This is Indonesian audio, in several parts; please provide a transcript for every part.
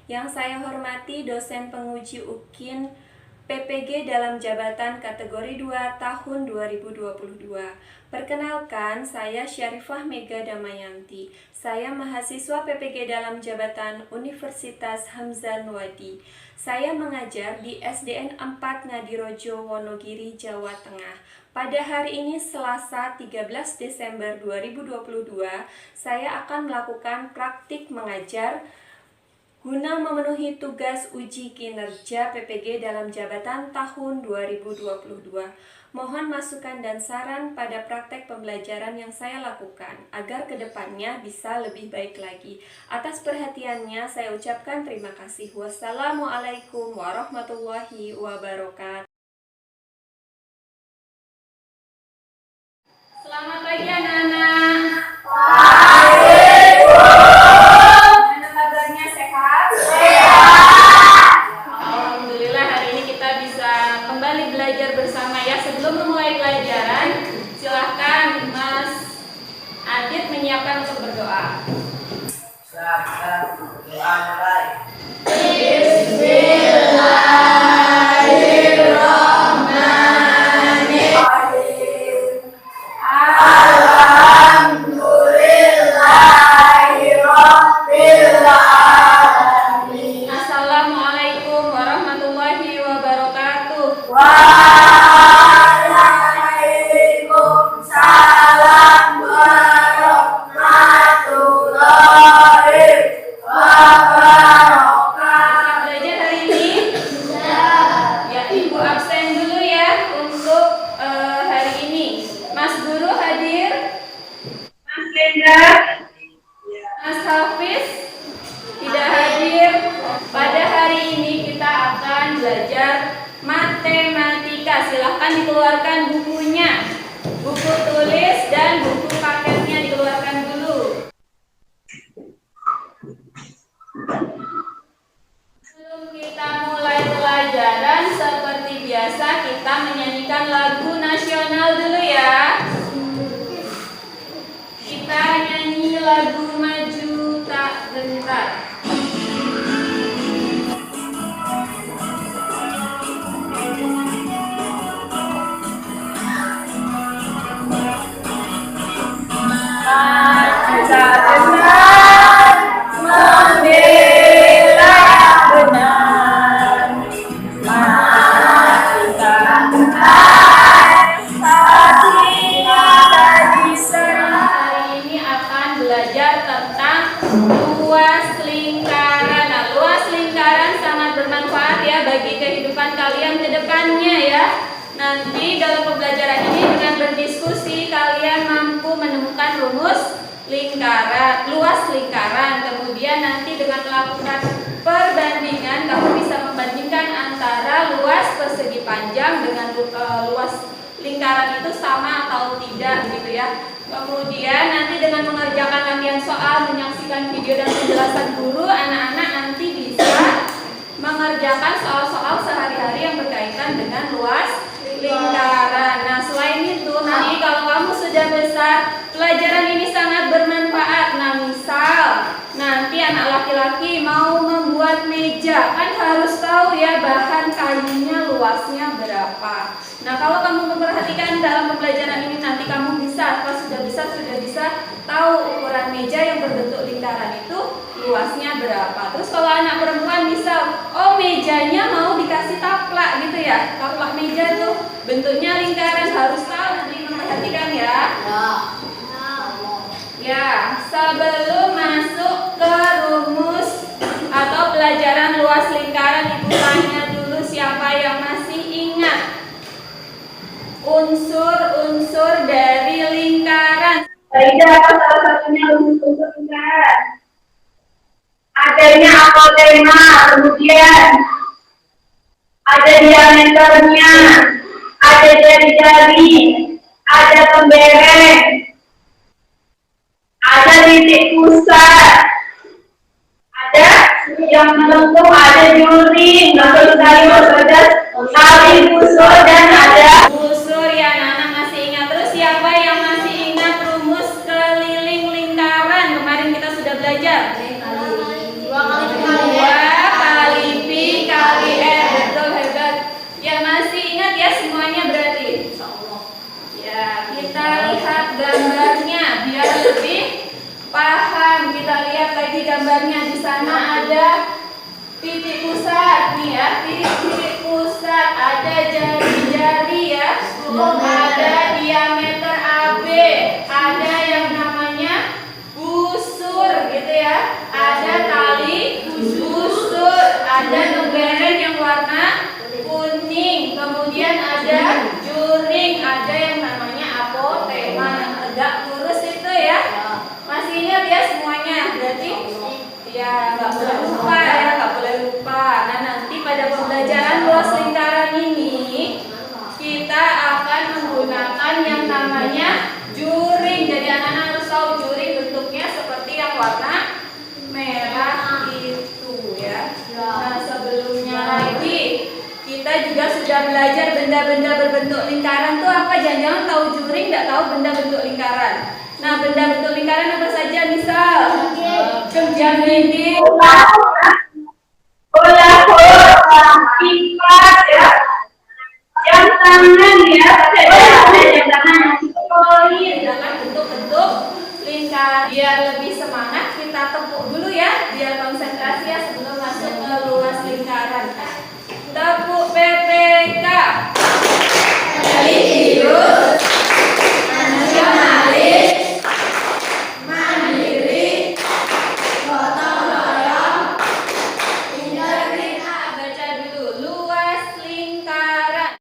Yang saya hormati dosen penguji UKIN PPG dalam jabatan kategori 2 tahun 2022. Perkenalkan, saya Syarifah Mega Damayanti. Saya mahasiswa PPG dalam jabatan Universitas Hamzah Nwadi. Saya mengajar di SDN 4 Ngadirojo, Wonogiri, Jawa Tengah. Pada hari ini Selasa 13 Desember 2022, saya akan melakukan praktik mengajar guna memenuhi tugas uji kinerja PPG dalam jabatan tahun 2022. Mohon masukan dan saran pada praktek pembelajaran yang saya lakukan agar kedepannya bisa lebih baik lagi. Atas perhatiannya saya ucapkan terima kasih. Wassalamualaikum warahmatullahi wabarakatuh. Selamat pagi anak-anak. Gimana kabarnya, sehat? Alhamdulillah hari ini kita bisa kembali belajar bersama ya. Sebelum memulai pelajaran, silahkan Mas Adit menyiapkan untuk berdoa. Silahkan berdoa mulai. Assalamualaikum warahmatullahi wabarakatuh. Waalaikumsalam warahmatullahi wabarakatuh. Bisa belajar hari ini? Ya, Ibu absen dulu ya untuk hari ini. Mas Guru hadir? Mas Lenda? Mas Hafiz? Tidak hadir. Pada hari ini kita akan belajar matematika. Silahkan dikeluarkan bukunya, buku tulis dan buku paketnya dikeluarkan dulu. Sebelum kita mulai pelajaran, seperti biasa kita menyanyikan lagu nasional dulu ya. Kita nyanyi lagu Maju Tak Gentar. Maju tak benar, membela benar. Maju tak benar, tapi tak bisa. Hari ini akan belajar tentang luas lingkaran. Nah, luas lingkaran sangat bermanfaat ya bagi kehidupan kalian ke depannya ya. Nanti dalam pembelajaran ini dengan berdiskusi kalian mampu menemukan rumus lingkaran, luas lingkaran. Kemudian nanti dengan melakukan perbandingan kamu bisa membandingkan antara luas persegi panjang dengan luas lingkaran itu sama atau tidak gitu ya. Kemudian nanti dengan mengerjakan latihan soal, menyaksikan video dan penjelasan guru, anak-anak nanti bisa mengerjakan soal-soal sehari-hari yang berkaitan dengan luas lingkaran. Nah, selain itu nanti kalau kamu sudah besar, pelajaran ini sangat bermanfaat. Nah, misal nanti anak laki-laki mau membuat meja, kan harus tahu ya bahan kayunya luasnya berapa. Nah, kalau kamu memperhatikan dalam pembelajaran ini nanti kamu bisa, pas sudah bisa tahu ukuran meja yang berbentuk lingkaran itu luasnya berapa. Terus kalau anak perempuan bisa, oh mejanya mau dikasih taplak gitu ya. Taplak meja tuh bentuknya lingkaran, harus tahu nanti memperhatikan ya. Ya, sebelum masuk ke rumus atau pelajaran luas lingkaran, Ibu tanya dulu siapa yang masih ingat unsur-unsur dari lingkaran. Faidah apa salah satunya unsur lingkaran? Adanya apotema, kemudian ada diameternya, ada jari-jari, ada pembereng, ada titik pusat, ada yang melengkung, ada juring, betul sekali Mas Bagas, tali busur dan ada Busur ya, anak-anak masih ingat. Terus siapa yang masih ingat rumus keliling lingkaran? Kemarin kita sudah belajar. Dua kali. Dua gambarnya. Di sana ada titik pusat nih ya, titik pusat, ada jari-jari ya, ada diameter AB, ada yang namanya busur gitu ya, ada tali busur, ada ngeberen yang warna kuning, kemudian ada juring, ada yang namanya apotema yang tegak lurus itu ya. Masih ingat ya semuanya? Berarti ya nggak boleh lupa ya, nggak boleh lupa. Nah nanti pada pembelajaran luas lingkaran ini kita akan menggunakan yang namanya juring. Jadi anak-anak harus tahu juring bentuknya seperti yang warna merah itu ya. Nah sebelumnya lagi kita juga sudah belajar benda-benda berbentuk lingkaran tuh apa? Jangan-jangan tahu juring, nggak tahu benda bentuk lingkaran. Nah benda bentuk lingkaran apa saja? Misal jam dinding, bola kipas ya, jam tangan ya, jam tangan, koin dengan bentuk-bentuk lingkaran. Biar lebih semangat kita tepuk dulu ya, biar konsentrasi ya sebelum masuk ke luas lingkaran. Tepuk PPK. Religius, nasionalis, mandiri, gotong royong, integritas. Baca dulu luas lingkaran.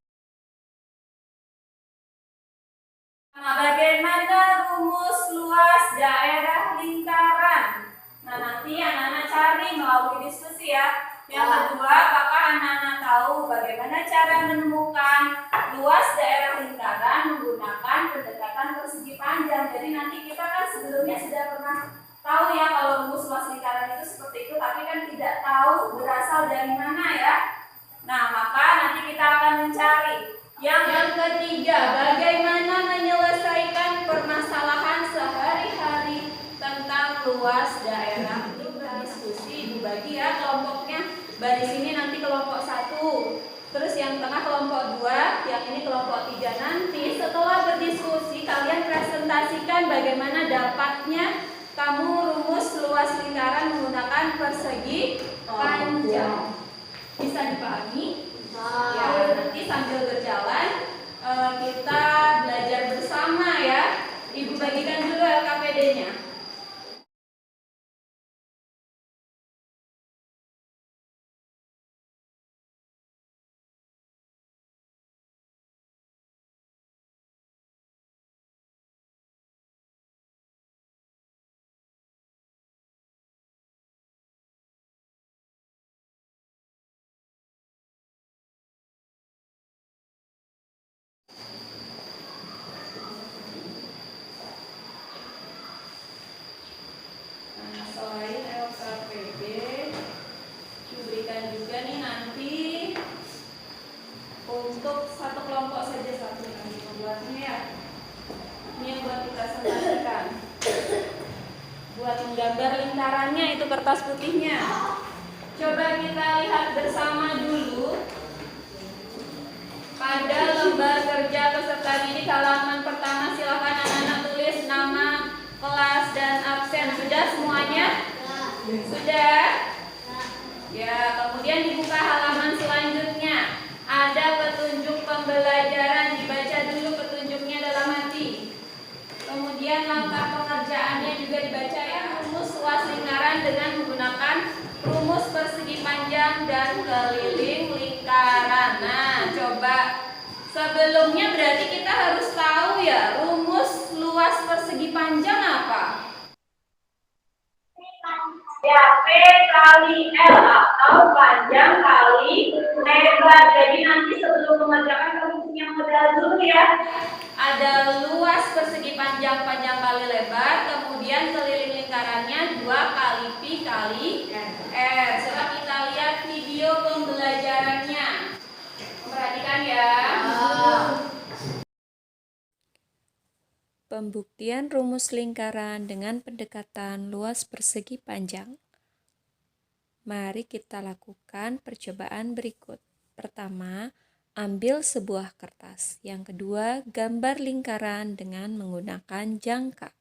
Bagaimana rumus luas daerah lingkaran? Nah nanti anak-anak cari melalui diskusi ya. Yang kedua, apakah anak-anak tahu bagaimana cara menemukan luas daerah lingkaran menggunakan pendekatan persegi panjang? Jadi nanti kita kan sebelumnya sudah pernah tahu ya kalau rumus luas lingkaran itu seperti itu, tapi kan tidak tahu berasal dari mana ya. Nah maka nanti kita akan mencari. Yang ketiga, bagaimana menyelesaikan permasalahan sehari-hari tentang luas daerah. Itu berdiskusi, Ibu bagi ya kelompoknya. Baris ini nanti kelompok 1, terus yang tengah kelompok 2, yang ini kelompok 3. Nanti setelah berdiskusi kalian presentasikan bagaimana dapatnya kamu rumus luas lingkaran menggunakan persegi panjang. Bisa dipahami? Ya, nanti sambil berjalan kita belajar bersama ya. Ibu bagikan dulu LKPD-nya. Selain LKPD, diberikan juga nih nanti untuk satu kelompok saja satu nanti membuatnya ya. Ini yang buat dipresentasikan. Buat menggambar lingkarannya itu kertas putihnya. Coba kita lihat bersama dulu pada lembar kerja peserta didik halaman pertama. Silakan anak-anak tulis nama, kelas, dan absen. Sudah semuanya? Sudah? Ya, kemudian dibuka halaman selanjutnya. Ada petunjuk pembelajaran, dibaca dulu petunjuknya dalam hati. Kemudian langkah pengerjaannya juga dibaca ya. Rumus luas lingkaran dengan menggunakan rumus persegi panjang dan keliling lingkaran. Nah, coba sebelumnya berarti kita harus tahu ya rumus luas persegi panjang apa? ya, P kali L atau panjang kali lebar. Jadi nanti sebelum mengerjakan kamu punya modal dulu ya. Ada luas persegi panjang kali lebar, kemudian keliling lingkarannya 2 kali pi kali r. Coba kita lihat video pembelajarannya. Perhatikan ya. Pembuktian rumus lingkaran dengan pendekatan luas persegi panjang. Mari kita lakukan percobaan berikut. Pertama, ambil sebuah kertas. Yang kedua, gambar lingkaran dengan menggunakan jangka.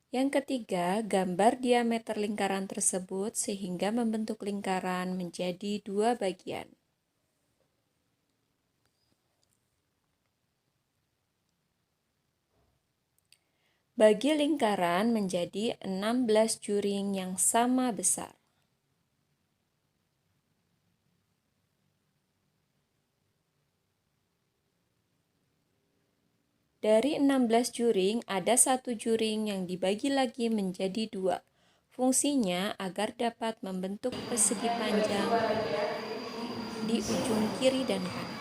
Yang ketiga, gambar diameter lingkaran tersebut sehingga membentuk lingkaran menjadi dua bagian. Bagi lingkaran menjadi 16 juring yang sama besar. Dari 16 juring, ada satu juring yang dibagi lagi menjadi dua. Fungsinya agar dapat membentuk persegi panjang di ujung kiri dan kanan.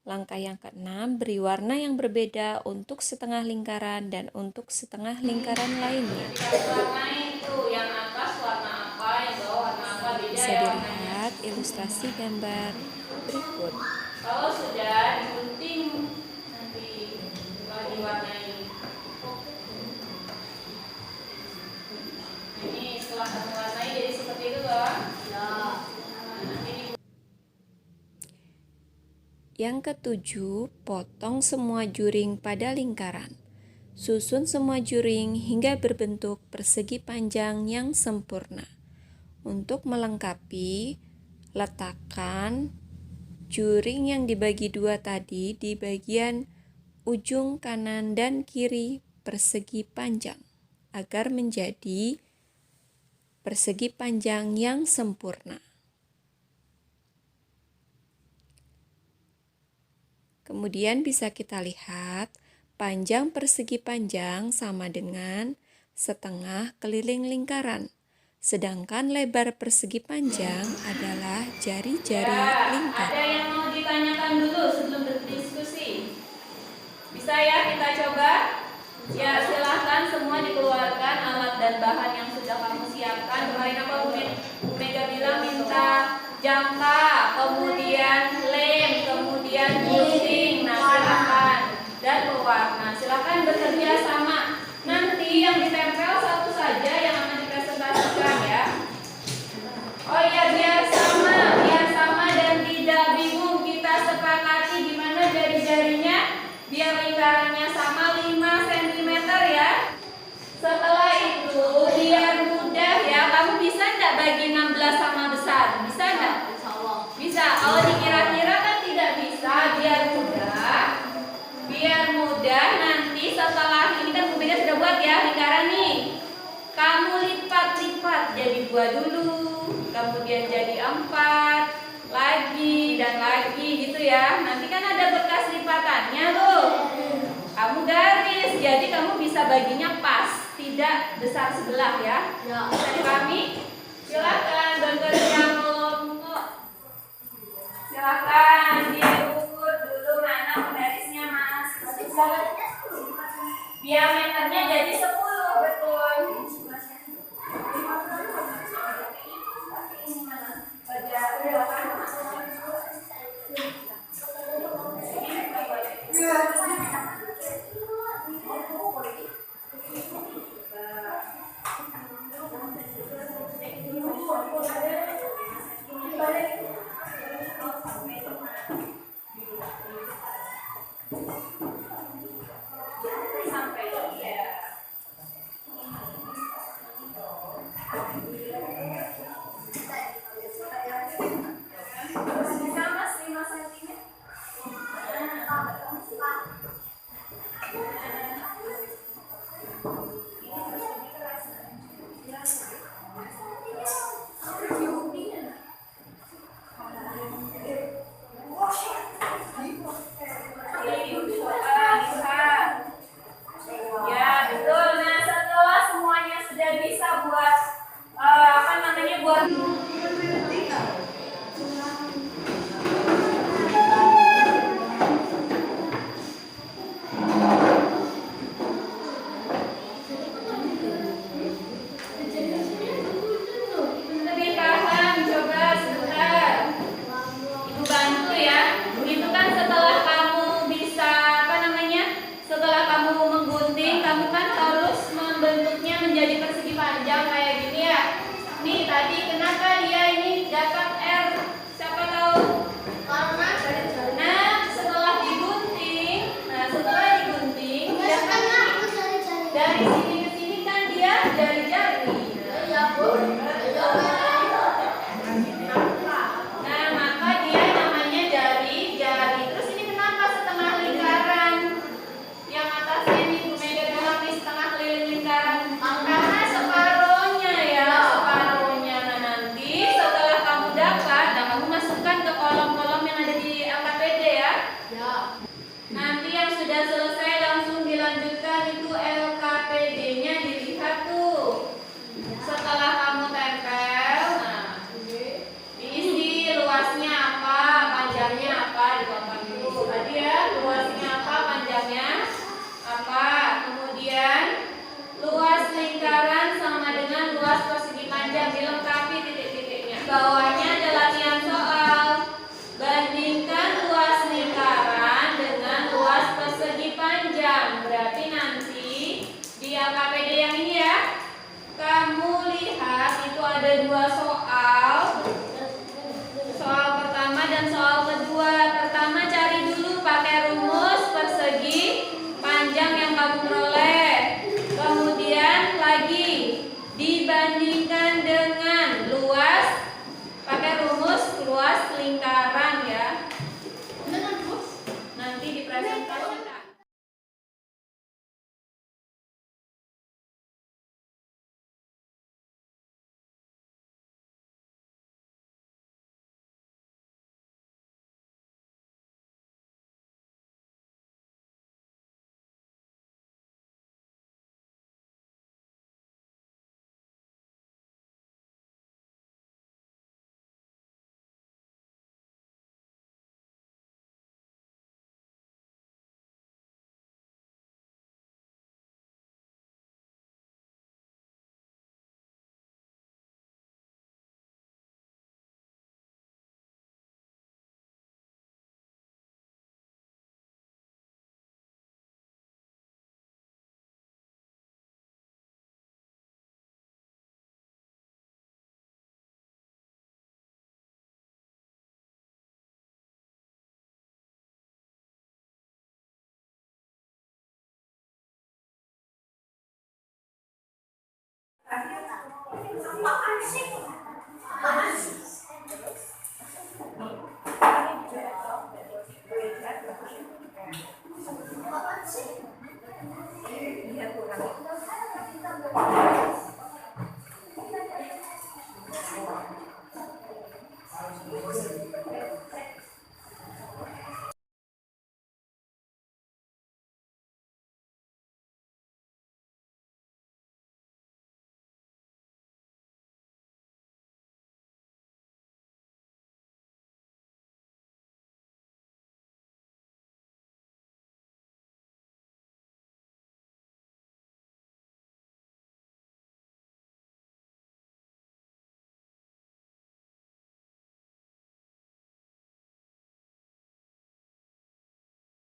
Langkah yang keenam, beri warna yang berbeda untuk setengah lingkaran dan untuk setengah lingkaran lainnya. Warnai itu yang atas warna apa, yang bawah warna apa, beda Bisa ya dilihat ilustrasi gambar berikut. Kalau sudah digunting nanti diwarnai. Ini setelah kamu warnai jadi seperti itu loh. Yang ketujuh, potong semua juring pada lingkaran. Susun semua juring hingga berbentuk persegi panjang yang sempurna. Untuk melengkapi, letakkan juring yang dibagi dua tadi di bagian ujung kanan dan kiri persegi panjang agar menjadi persegi panjang yang sempurna. Kemudian bisa kita lihat panjang persegi panjang sama dengan setengah keliling lingkaran. Sedangkan lebar persegi panjang adalah jari-jari lingkaran. Ada yang mau ditanyakan dulu sebelum berdiskusi? Bisa ya kita coba? Ya silahkan semua dikeluarkan alat dan bahan yang sudah kamu siapkan. Kemarin apa Bu Mega bilang minta jangka, kemudian lem, kemudian gunting. Nah silahkan. Dan pewarna. Silahkan bekerja sama. Nanti yang ditempel satu saja yang akan dipresentasikan ya. Oh iya biar sama dan tidak bingung. Kita sepakati gimana jari-jarinya biar lingkarannya sama 5 cm ya. Setelah itu biar mudah ya. Kamu bisa enggak bagi 16 sama besar? Bisa enggak? Bisa. Kalau dikira-kira kan tidak bisa. Biar mudah nanti setelah ini kan Bu Mega sudah buat ya lingkaran nih. Kamu lipat-lipat jadi 2 dulu, kemudian jadi 4, lagi dan lagi gitu ya. Nanti kan ada bekas lipatannya tuh. Kamu garis, jadi kamu bisa baginya pas, tidak besar sebelah ya. Bisa dipahami? Silakan bekerja kelompok. Silakan diukur dulu mana penggarisnya Mas. Diameternya jadi 10 betul. Dari sini ke sini kan dia jari-jari. Nah, maka dia namanya jari-jari. Terus ini kenapa setengah lingkaran? Yang atasnya ini Bu Mega bilang di setengah keliling lingkaran. Karena separohnya ya, separohnya. Nah, nanti setelah kamu dapat, nah kamu masukkan ke kolom-kolom yang ada di LKPD ya. Nanti yang sudah selesai langsung dilanjutkan itu LKPD-nya dilihat tuh. Setelah kamu tempel, nah diisi luasnya apa, panjangnya apa di papan itu. Tadi ya, luasnya apa, panjangnya apa. Kemudian luas lingkaran sama dengan luas persegi panjang, dilengkapi titik-titiknya. Bawahnya ada latihan soal. Bandingkan luas lingkaran dengan luas persegi panjang. Berarti nanti di LKPD yang ini ya, kamu lihat itu ada dua soal. Soal pertama dan soal kedua. Pertama cari dulu pakai rumus persegi panjang yang kamu peroleh. Kemudian lagi dibandingkan dengan luas, pakai rumus luas lingkaran ya. Nanti dipresentasikan.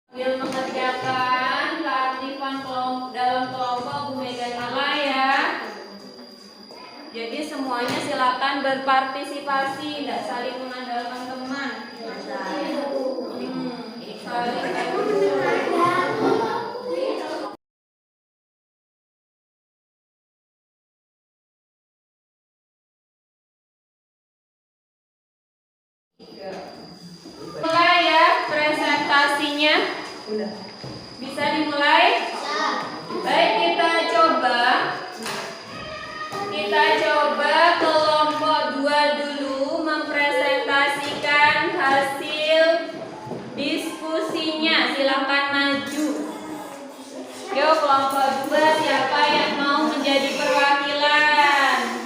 Sambil mengerjakan keaktifan dalam kelompok Bu Mega nilai ya. Jadi semuanya silakan berpartisipasi, tidak saling mengandalkan teman. Mulai ya presentasinya. Bisa dimulai? Baik, kita coba kelompok 2 dulu mempresentasikan hasil diskusinya. Silakan maju. Yuk kelompok 2, siapa yang mau menjadi perwakilan?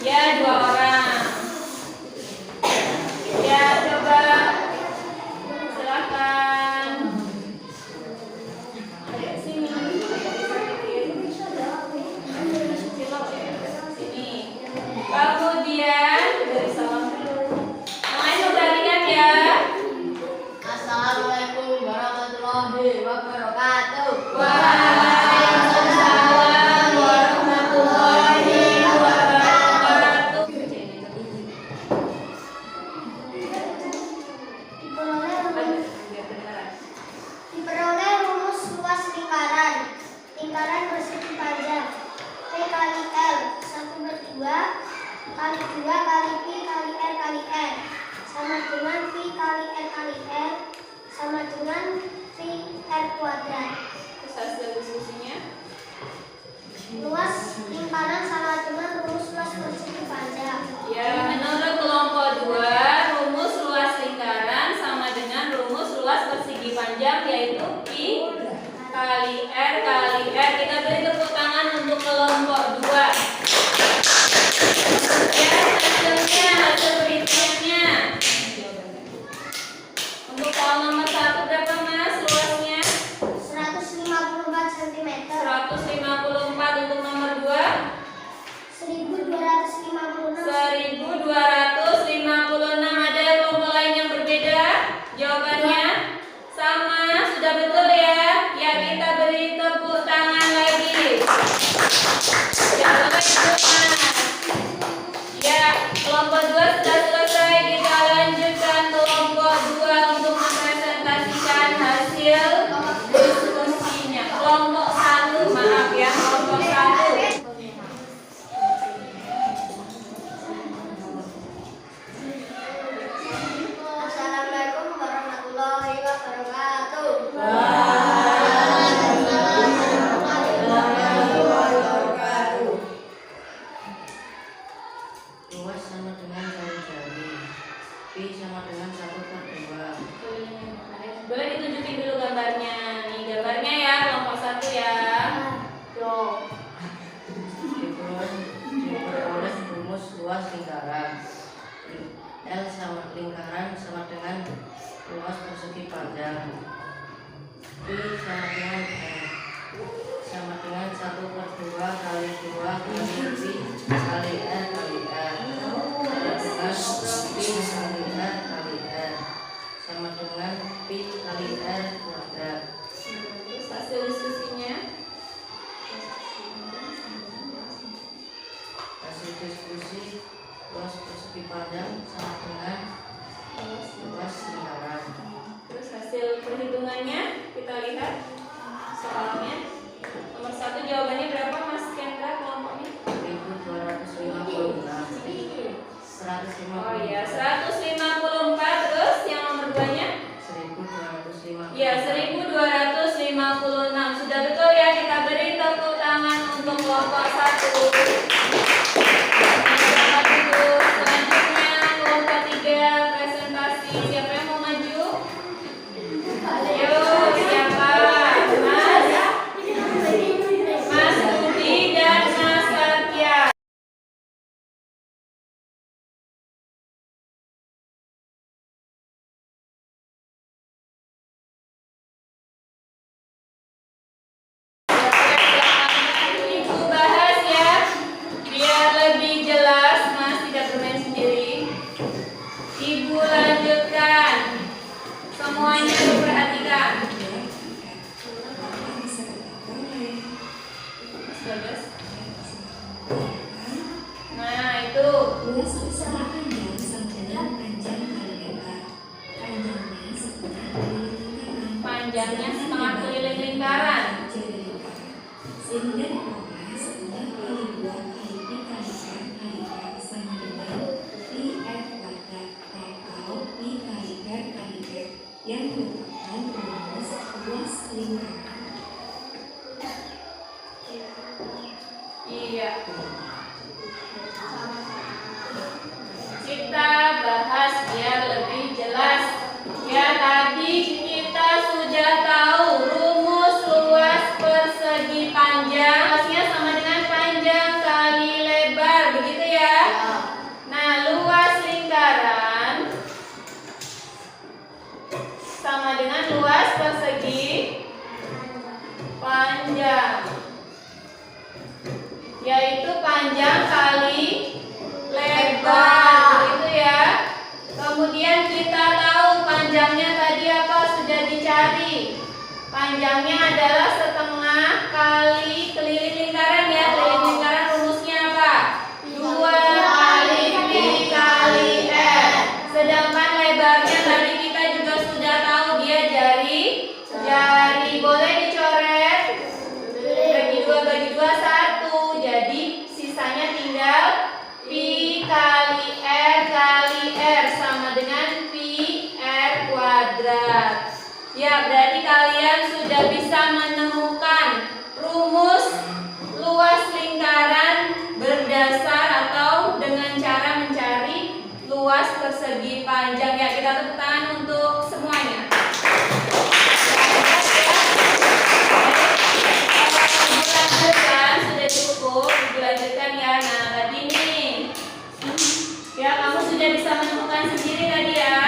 Ya, 2 orang. Ya, coba silakan. Sini. Sini. Kemudian dari salam dulu. Mulai saudarikan ya. Assalamualaikum warahmatullahi wabarakatuh. Waalaikumsalam kali 2 kali pi kali r kali n sama dengan pi kali r kali r sama dengan pi r kuadrat. Terus hasil diskusinya? Luas lingkaran sama dengan rumus luas persegi panjang. Ya, menurut kelompok 2, rumus luas lingkaran sama dengan rumus luas persegi panjang, yaitu pi kali r kali r. Kita beri tepuk tangan untuk kelompok 2. Ya, hasilnya, hasil perhitungannya. Untuk soal nomor 1 berapa Mas luasnya? 154 cm. 154. Untuk nomor 2? 1256. 1256. Ada kelompok lain yang berbeda? Jawabannya sama, sudah betul ya? Ya, kita beri tepuk tangan lagi. Jangan lupa Mas. Ya, kelompok 2 sudah selesai. Kita lanjutkan kelompok 2 untuk mempresentasikan hasil diskusinya. Kelompok 1, maaf ya, kelompok 1. Assalamualaikum warahmatullahi wabarakatuh. Luas sama dengan jari-jari. Pi sama dengan 1/2. Boleh ditunjukin dulu gambarnya. Nih gambarnya ya, kelompok 1 ya. Diperoleh rumus luas lingkaran. L sama lingkaran sama dengan luas persegi panjang. Pi sama dengan R sama dengan 1/2 kali 2 kali pi kali R kali R sama dengan pi kali R kali R sama dengan pi kali R kuadrat. Terus hasil diskusinya? Hasil diskusi luas persegi panjang sama dengan luas lingkaran. Terus hasil perhitungannya kita lihat soalnya. Nomor 1 jawabannya berapa Mas Kendra kelompoknya? 1256. 150. Oh iya, 154. Terus yang nomor 2-nya? 1256. Ya, 1256. Sudah betul ya, kita beri tepuk tangan untuk kelompok 1. Selamat duduk. Selanjutnya kelompok 3 presentasi. Siapa yang mau maju? Ayo, siapa? Mas Budi dan Mas Satya. Ibu bahas ya, biar lebih jelas Mas tidak bermain sendiri. Ibu lanjutkan. Semuanya diperhatikan. Mas Bagas. Nah, itu. Luas bersama panjang sama dengan panjang kali lebar. Panjangnya setengah keliling lingkaran. Panjangnya setengah keliling lingkaran. Jadi lingkaran. Sehingga diperoleh setengah kali 2 kali pi kali r kali r sama dengan pi r kuadrat atau pi kali r kali r yang merupakan rumus luas lingkaran. Iya. Kita bahas biar lebih jelas. Ya, tadi kita sudah tahu rumus luas persegi panjang. Luasnya sama dengan panjang kali lebar, begitu ya? Nah, luas lingkaran sama dengan luas persegi panjang, yaitu panjang kali lebar, begitu ya. Kemudian kita tahu panjangnya tadi apa, sudah dicari. Panjangnya adalah setengah kali keliling lingkaran ya. Keliling lingkaran rumusnya apa? 2 kali pi kali r. Sedangkan lebarnya tadi kita juga sudah tahu, dia jari. Boleh dicoret. Bagi 2 1. Jadi sisanya tinggal pi kali menemukan rumus luas lingkaran berdasar atau dengan cara mencari luas persegi panjang. Ya, kita tepuk tangan untuk semuanya. Dilanjutkan, sudah cukup, dilanjutkan ya. Nah, tadi nih, ya kamu sudah bisa menemukan sendiri tadi ya.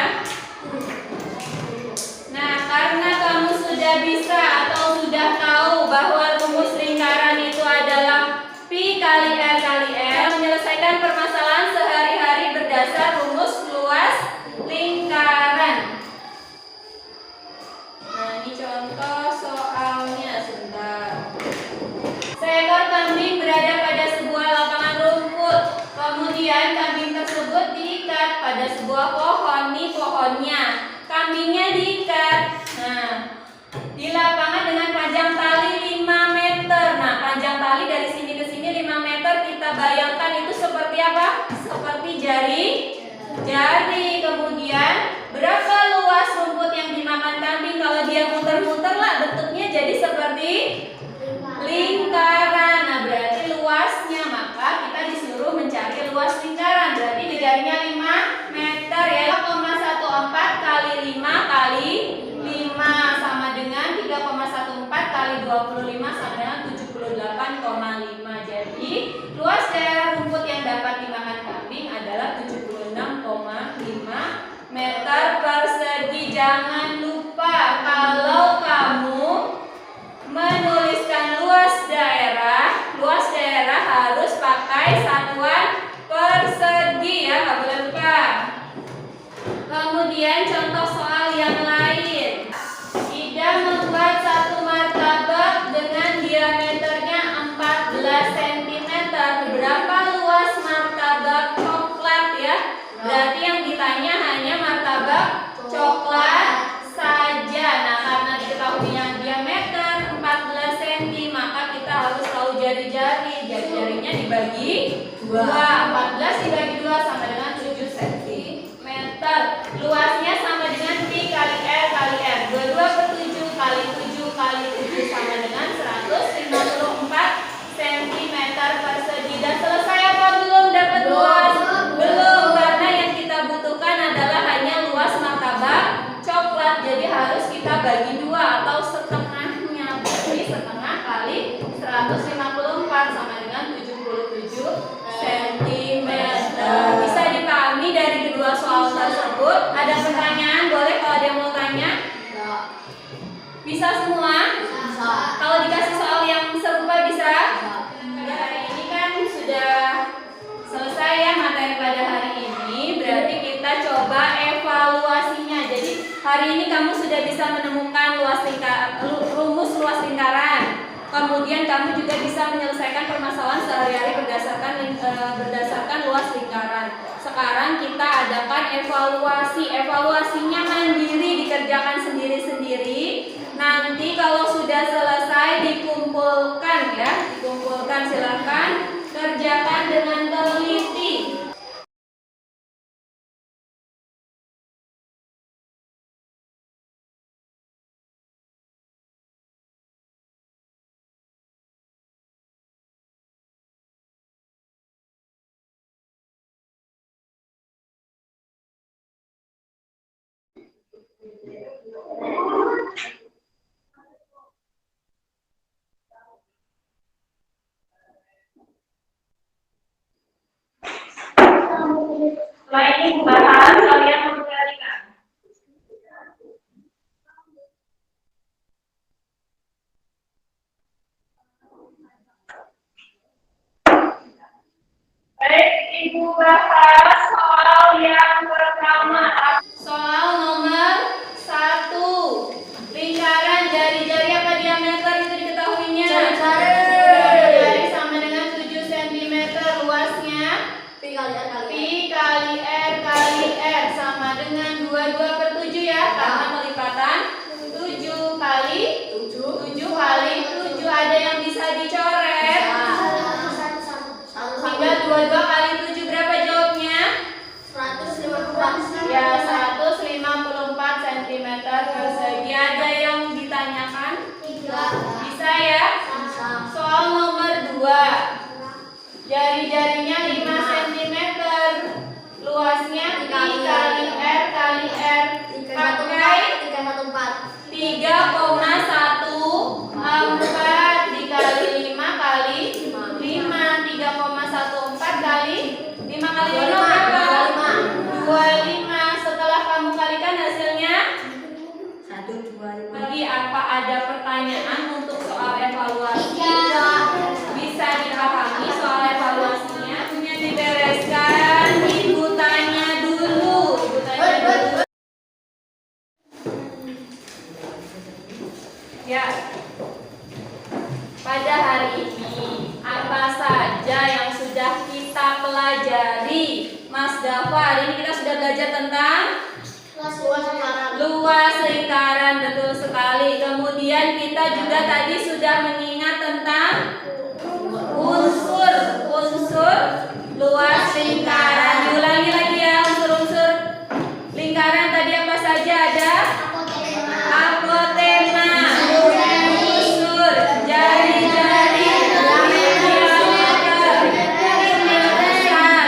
Nah, karena kamu sudah bisa atau sudah tahu bahwa rumus lingkaran itu adalah pi kali r kali r, menyelesaikan permasalahan sehari-hari berdasar rumus luas lingkaran. Nah, ini contoh soalnya sebentar. Seekor kambing berada pada sebuah lapangan rumput. Kemudian kambing tersebut diikat pada sebuah pohon. Nih pohonnya. Kambingnya diikat. Nah, di lapangan dengan panjang tali 5 meter. Nah, panjang tali dari sini ke sini 5 meter. Kita bayangkan itu seperti apa? Seperti jari. Kemudian berapa luas rumput yang dimakan kambing? Kalau dia muter-muter lah, bentuknya jadi seperti lingkaran. Nah, berarti luasnya, maka kita disuruh mencari luas lingkaran. Berarti dikalinya 5 meter ya. 0,14 kali 5 kali 5 sama dengan 3,14 kali 25 sama dengan 78,5. Jadi luas daerah rumput yang dapat dimakan kambing adalah 76,5 meter persegi. Jangan lupa kalau kamu menuliskan luas daerah harus pakai satuan persegi ya, nggak boleh lupa. Kemudian contoh soal yang lain. Ida membuat satu martabak dengan diameternya 14 cm. Berapa luas martabak coklat ya? Berarti yang ditanya hanya martabak coklat saja. Nah, karena diketahuinya diameter 14 cm, maka kita harus tahu jari-jari. Jari-jarinya dibagi 2. 14 dibagi 2 sama dengan 7 cm. Luasnya sama dengan pi kali r kali r. 22 per 7 kali 7 kali 7 sama dengan 154 cm persegi. Dan selesai apa belum? Dapat luas? Belum, karena yang kita butuhkan adalah hanya luas martabak coklat. Jadi harus kita bagi 2 atau setengahnya. Jadi setengah kali 154 sama dengan 77 cm. Bisa dipahami dari kedua soal tersebut? Ada pertanyaan? Boleh kalau ada yang mau tanya? Bisa semua? Kalau dikasih soal yang serupa bisa? Pada hari ini kan sudah selesai ya materi pada hari ini. Berarti kita coba evaluasinya. Jadi hari ini kamu sudah bisa menemukan rumus luas lingkaran. Kemudian kamu juga bisa menyelesaikan permasalahan sehari-hari berdasarkan luas lingkaran. Sekarang kita adakan evaluasi. Evaluasinya mandiri, dikerjakan sendiri-sendiri. Nanti kalau sudah selesai dikumpulkan ya, silakan kerjakan dengan teliti. Setelah ini pembahasan kalian memperhatikan. Baik, Ibu bahas soal yang pertama. Soal nomor 1. Lingkaran jari-jari apa diameter itu diketahuinya? Jari sama dengan 7 cm. Luasnya pi kali r kali r sama dengan 22 per 7 ya, karena pelipatan 7 kali 7 kali 7. Ada yang bisa dicoret? Tinggal 22 kali 7 berapa jawabnya? 150. Ya, pada hari ini apa saja yang sudah kita pelajari? Mas Dafa, hari ini kita sudah belajar tentang luas lingkaran, betul sekali. Kemudian kita juga tadi sudah mengingat tentang unsur luas lingkaran. Diulangi lagi ya, unsur lingkaran tadi apa saja ada? Apotema, unsur, jari-jari, diameter, besar,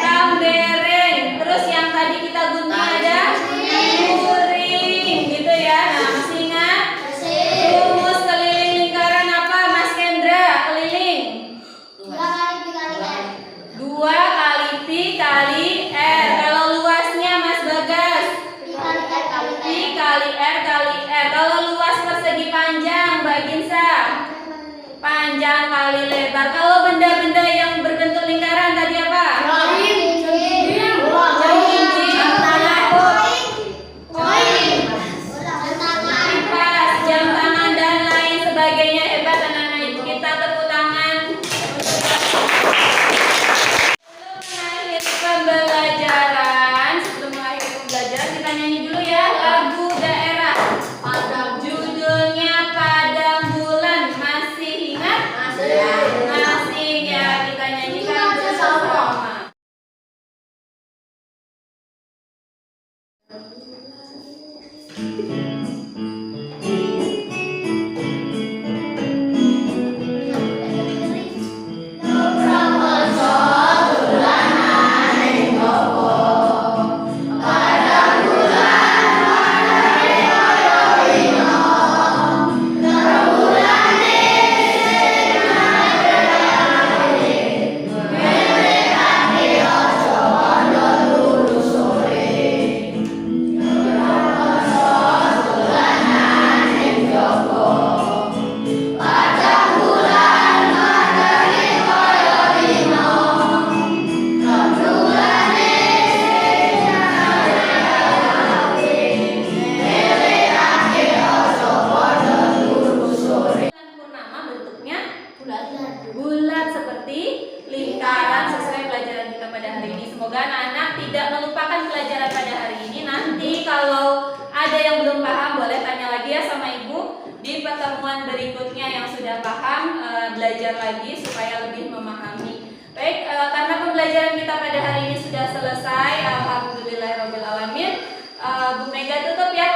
tambereng. Terus yang tadi kita gunting ada puring, gitu ya. Nah, masih ingat? Rumus keliling lingkaran apa, Mas Kendra? Keliling 2 kali pi kali r. Kalau luasnya Mas Bagas, pi kali r kali r. Kalau luas persegi panjang, Mbak Ginsa, panjang kali lebar. Kalau benda-benda yang berbentuk lingkaran tadi apa? Kipas, jam tangan dan lain sebagainya. Hebat anak-anak ibu kita, tepuk tangan. Sebelum mengakhiri pembelajaran kita nyanyi dulu ya lagu daerah. Judulnya Padang Bulan. Masih ingat? Masih ya, kita nyanyikan bersama. Purnama bentuknya bulat seperti lingkaran sesuai pelajaran kita pada hari ini. Semoga anak-anak tidak melupakan pelajaran pada hari ini. Nanti kalau ada yang belum paham boleh tanya lagi ya sama ibu di pertemuan berikutnya. Yang sudah paham belajar lagi supaya lebih memahami. Baik, karena pembelajaran kita pada hari ini sudah selesai. Alhamdulillahirobbilalamin. Bu Mega tutup ya